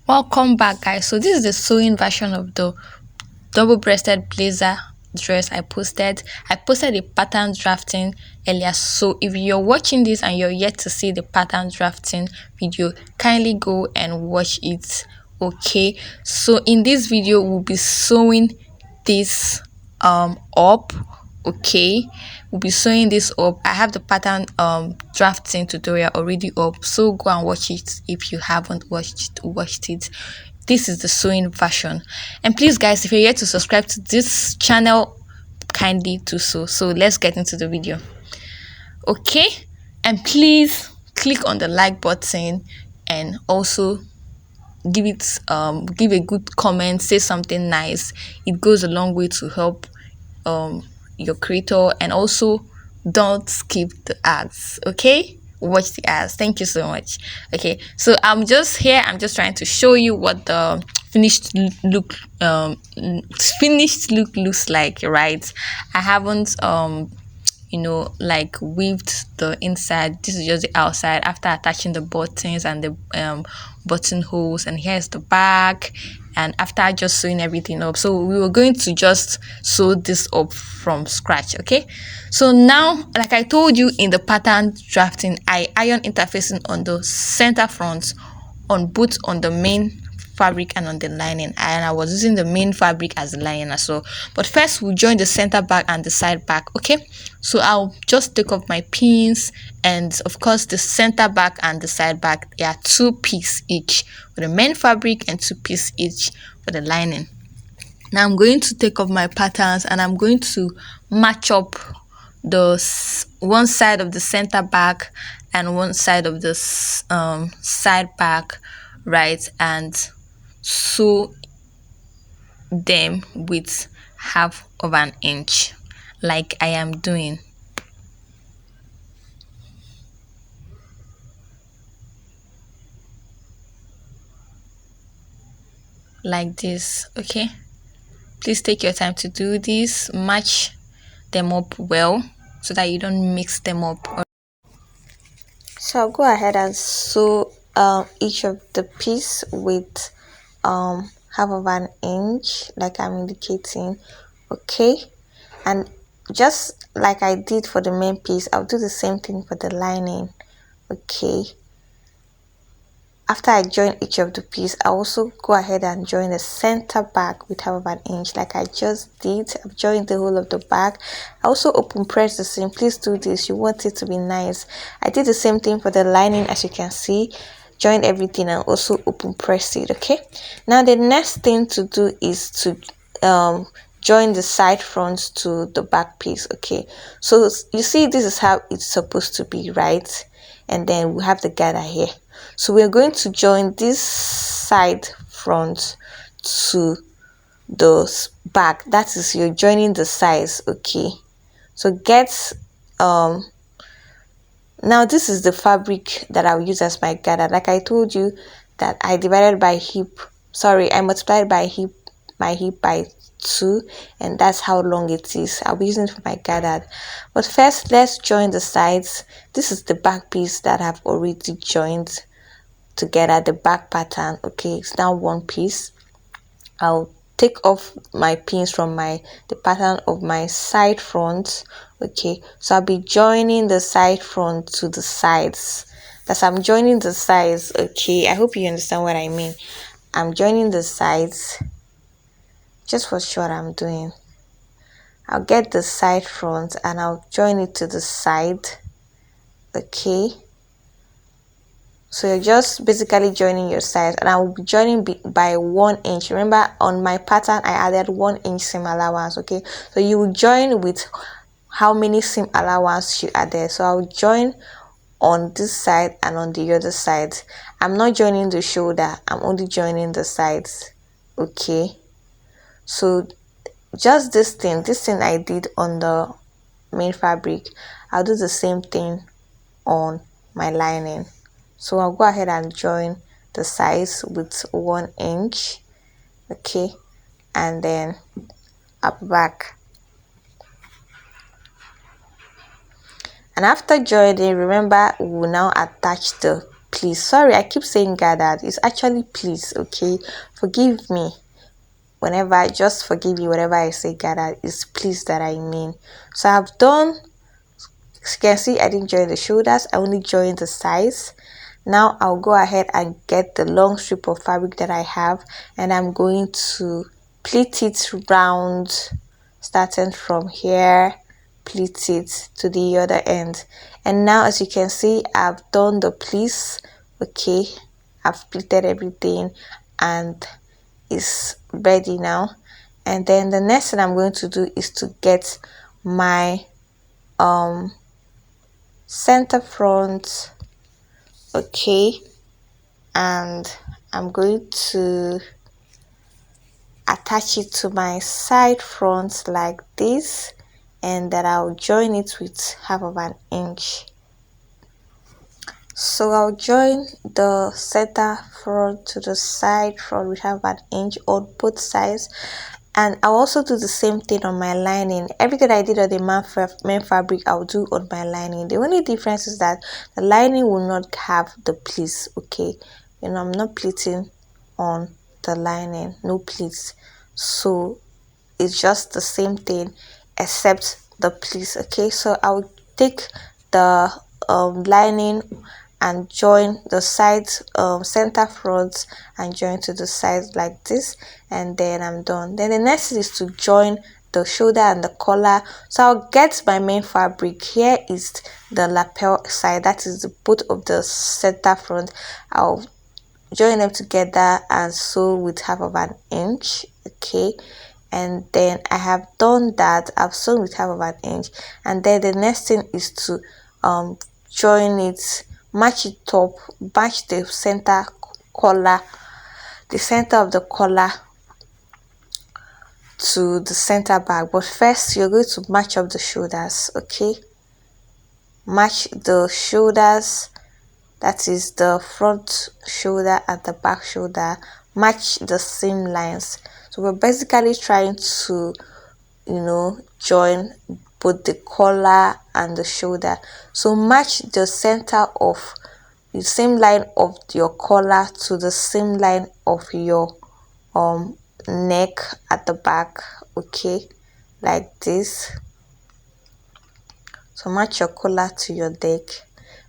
Welcome back, guys. So this is the sewing version of the double-breasted blazer dress I posted a pattern drafting earlier. So if you're watching this and you're yet to see the pattern drafting video, kindly go and watch it. Okay, so in this video we'll be sewing this up. Okay, we'll be sewing this up. I have the pattern drafting tutorial already up, so go and watch it if you haven't watched it. This is the sewing version. And please, guys, if you're yet to subscribe to this channel, kindly do so. So let's get into the video. Okay, and please click on the like button and also give a good comment, say something nice. It goes a long way to help your creator. And also don't skip the ads. Okay, watch the ads. Thank you so much. Okay, so I'm just trying to show you what the finished look looks like, right? I haven't like weaved the inside. This is just the outside after attaching the buttons and the buttonholes, and here's the back. And after just sewing everything up, so we were going to just sew this up from scratch. Okay, so now, like I told you in the pattern drafting, I iron interfacing on the center front, on both on the main fabric and on the lining, and I was using the main fabric as the lining as well. But first we'll join the center back and the side back. Okay, so I'll just take off my pins, and of course the center back and the side back, they are 2 pieces each for the main fabric and 2 pieces each for the lining. Now I'm going to take off my patterns and I'm going to match up the one side of the center back and one side of the side back, right, and sew them with 1/2 inch like I am doing. Like this. Okay, please take your time to do this. Match them up well so that you don't mix them up. So I'll go ahead and sew each of the piece with 1/2 inch like I'm indicating. Okay, and just like I did for the main piece, I'll do the same thing for the lining. Okay, after I join each of the piece, I also go ahead and join the center back with 1/2 inch like I just did. I've joined the whole of the back. I also open press the seam. Please do this, you want it to be nice. I did the same thing for the lining, as you can see. Join everything and also open press it. Okay, now the next thing to do is to join the side front to the back piece. Okay, so you see this is how it's supposed to be, right? And then we have the gather here. So we're going to join this side front to the back. That is, you're joining the sides. Okay, so get now this is the fabric that I'll use as my gather. Like I told you that I divided by hip, sorry, I multiplied by hip, my hip by 2, and that's how long it is. I'll be using it for my gather. But first, let's join the sides. This is the back piece that I've already joined together, the back pattern. Okay, it's now one piece. I'll take off my pins from the pattern of my side front. Okay, so I'll be joining the side front to the sides. That's, I'm joining the sides. Okay, I hope you understand what I mean. I'm joining the sides. Just for sure I'm doing. I'll get the side front and I'll join it to the side. Okay, so you're just basically joining your sides, and I will be joining by 1 inch. Remember, on my pattern I added 1 inch seam allowance. Okay, so you will join with how many seam allowance you added. So I'll join on this side and on the other side. I'm not joining the shoulder, I'm only joining the sides. Okay, so just this thing I did on the main fabric, I'll do the same thing on my lining. So I'll go ahead and join the sides with 1 inch. Okay, and then up back. And after joining, remember, we will now attach the please. Sorry, I keep saying gathered. It's actually please. Okay, forgive me whenever, just forgive me whenever I say gathered. It's please that I mean. So I've done, as you can see, I didn't join the shoulders, I only joined the sides. Now I'll go ahead and get the long strip of fabric that I have, and I'm going to pleat it round, starting from here, pleat it to the other end. And now, as you can see, I've done the pleats. Okay, I've pleated everything and it's ready now. And then the next thing I'm going to do is to get my center front. Okay, and I'm going to attach it to my side front like this, and then I'll join it with half of an inch. So I'll join the center front to the side front with half an inch on both sides, and I'll also do the same thing on my lining. Everything I did on the main fabric I'll do on my lining. The only difference is that the lining will not have the pleats. Okay, I'm not pleating on the lining, no pleats, so it's just the same thing except the pleats. Okay, so I'll take the lining and join the sides, center front, and join to the sides like this, and then I'm done. Then the next is to join the shoulder and the collar. So I'll get my main fabric. Here is the lapel side, that is the both of the center front. I'll join them together and sew with half of an inch. Okay, and then I have done that. I've sewn with half of an inch, and then the next thing is to join it, match it up, match the center collar, the center of the collar to the center back. But first you're going to match up the shoulders. Okay, match the shoulders, that is the front shoulder and the back shoulder, match the seam lines. So we're basically trying to join both the collar and the shoulder. So match the center of the seam line of your collar to the seam line of your neck at the back. Okay, like this. So match your collar to your neck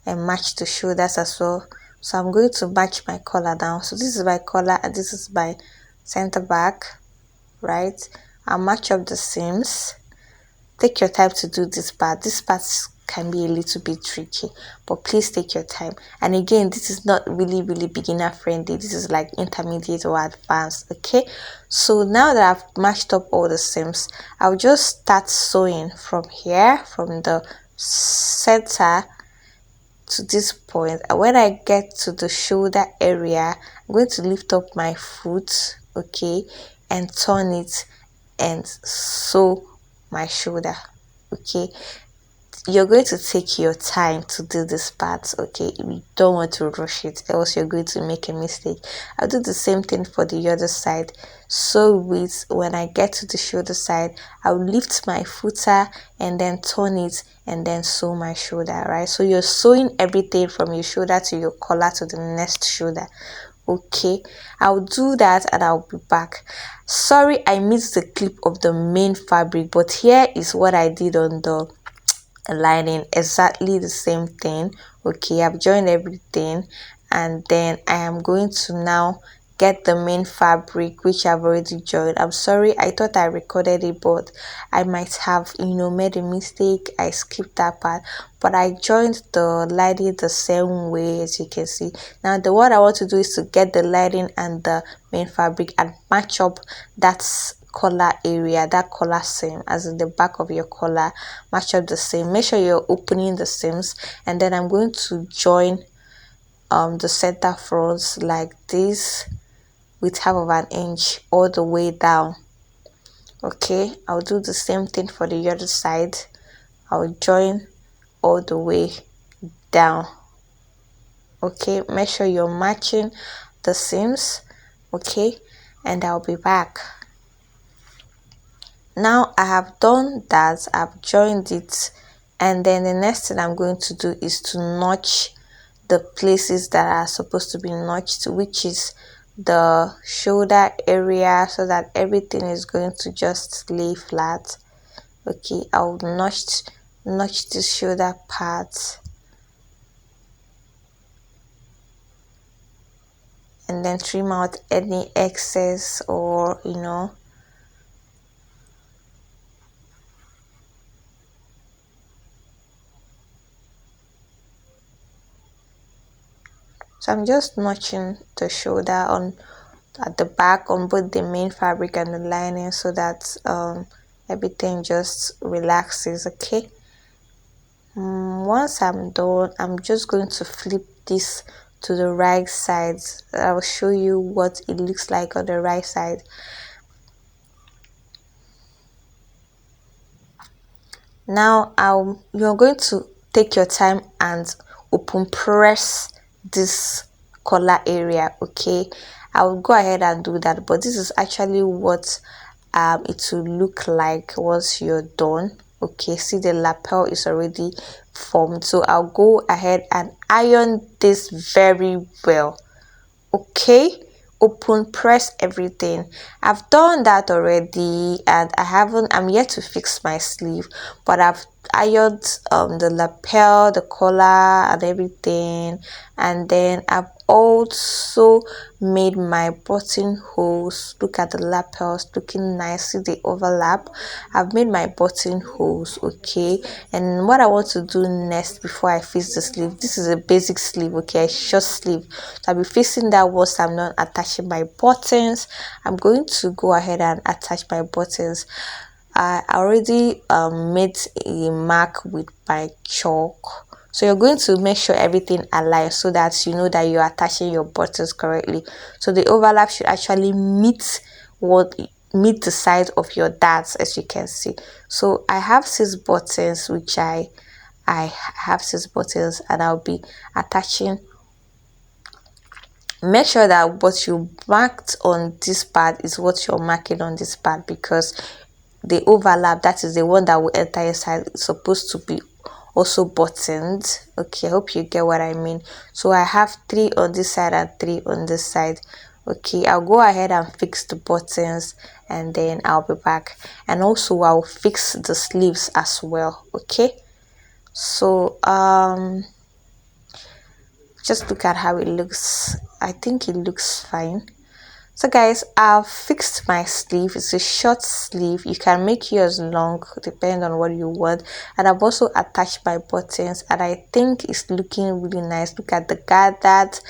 and match the shoulders as well. So I'm going to match my collar down. So this is my collar and this is my center back, right? I'll match up the seams. Take your time to do this part. This part can be a little bit tricky, but please take your time. And again, this is not really beginner friendly. This is like intermediate or advanced. Okay, so now that I've matched up all the seams, I'll just start sewing from here, from the center to this point. And when I get to the shoulder area, I'm going to lift up my foot, okay, and turn it and sew my shoulder. Okay, you're going to take your time to do this part. Okay, you don't want to rush it, else you're going to make a mistake. I'll do the same thing for the other side. So when I get to the shoulder side, I'll lift my footer and then turn it and then sew my shoulder, right? So you're sewing everything from your shoulder to your collar to the next shoulder. Okay, I'll do that and I'll be back. Sorry, I missed the clip of the main fabric, but here is what I did on the lining. Exactly the same thing. Okay, I've joined everything, and then I am going to now get the main fabric, which I've already joined. I'm sorry, I thought I recorded it, but I might have made a mistake. I skipped that part, but I joined the lining the same way, as you can see. Now what I want to do is to get the lining and the main fabric and match up that collar area, that collar seam, as in the back of your collar. Match up the seam, make sure you're opening the seams, and then I'm going to join the center fronts like this with half of an inch all the way down. Okay, I'll do the same thing for the other side. I'll join all the way down. Okay, make sure you're matching the seams. Okay, and I'll be back. Now I have done that, I've joined it, and then the next thing I'm going to do is to notch the places that are supposed to be notched, which is the shoulder area, so that everything is going to just lay flat. Okay, I'll notch the shoulder part, and then trim out any excess, or so I'm just notching the shoulder on at the back on both the main fabric and the lining, so that everything just relaxes. Okay. Once I'm done, I'm just going to flip this to the right side. I'll show you what it looks like on the right side. Now you're going to take your time and open press this collar area. Okay, I'll go ahead and do that, but this is actually what it will look like once you're done. Okay, see, the lapel is already formed, so I'll go ahead and iron this very well. Okay, open press everything. I've done that already, and I'm yet to fix my sleeve, but I've ironed the lapel, the collar, and everything. And then I've also made my buttonholes. Look at the lapels, looking nice. See the overlap. I've made my buttonholes. Okay, and what I want to do next before I fix the sleeve, this is a basic sleeve. Okay, a short sleeve, so I'll be fixing that once I'm not attaching my buttons. I'm going to go ahead and attach my buttons. I already made a mark with my chalk, so you're going to make sure everything aligns, so that you know that you're attaching your buttons correctly. So the overlap should actually meet the size of your darts, as you can see. So I have 6 buttons, which I have 6 buttons, and I'll be attaching. Make sure that what you marked on this part is what you're marking on this part, because the overlap, that is the one that will enter inside, is supposed to be also buttoned. Okay, I hope you get what I mean. So I have 3 on this side and 3 on this side. Okay, I'll go ahead and fix the buttons, and then I'll be back. And also I'll fix the sleeves as well. Okay, so just look at how it looks. I think it looks fine. So guys, I've fixed my sleeve. It's a short sleeve. You can make yours long, depending on what you want. And I've also attached my buttons, and I think it's looking really nice. Look at the gathered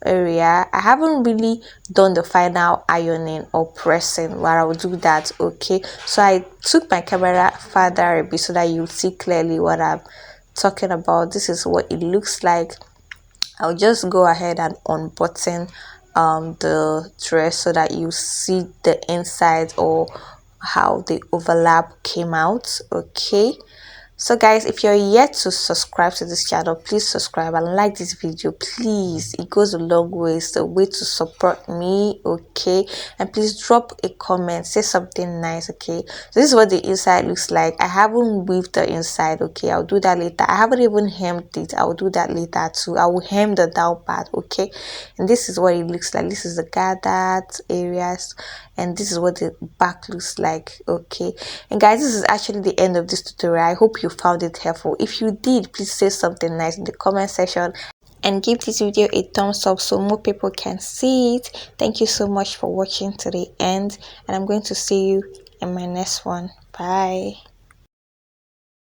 area. I haven't really done the final ironing or pressing, but I will do that. Okay, so I took my camera further a bit so that you see clearly what I'm talking about. This is what it looks like. I'll just go ahead and unbutton the dress so that you see the inside, or how the overlap came out. Okay, so guys, if you're yet to subscribe to this channel, please subscribe and like this video, please. It goes a long way. It's a way to support me. Okay, and please drop a comment, say something nice. Okay, so this is what the inside looks like. I haven't weaved the inside. Okay, I'll do that later. I haven't even hemmed it. I'll do that later too. I will hem the down part. Okay, and this is what it looks like. This is the gathered areas, and this is what the back looks like. Okay, and guys, this is actually the end of this tutorial. I hope you found it helpful. If you did, please say something nice in the comment section, and give this video a thumbs up so more people can see it. Thank you so much for watching to the end, and I'm going to see you in my next one. Bye.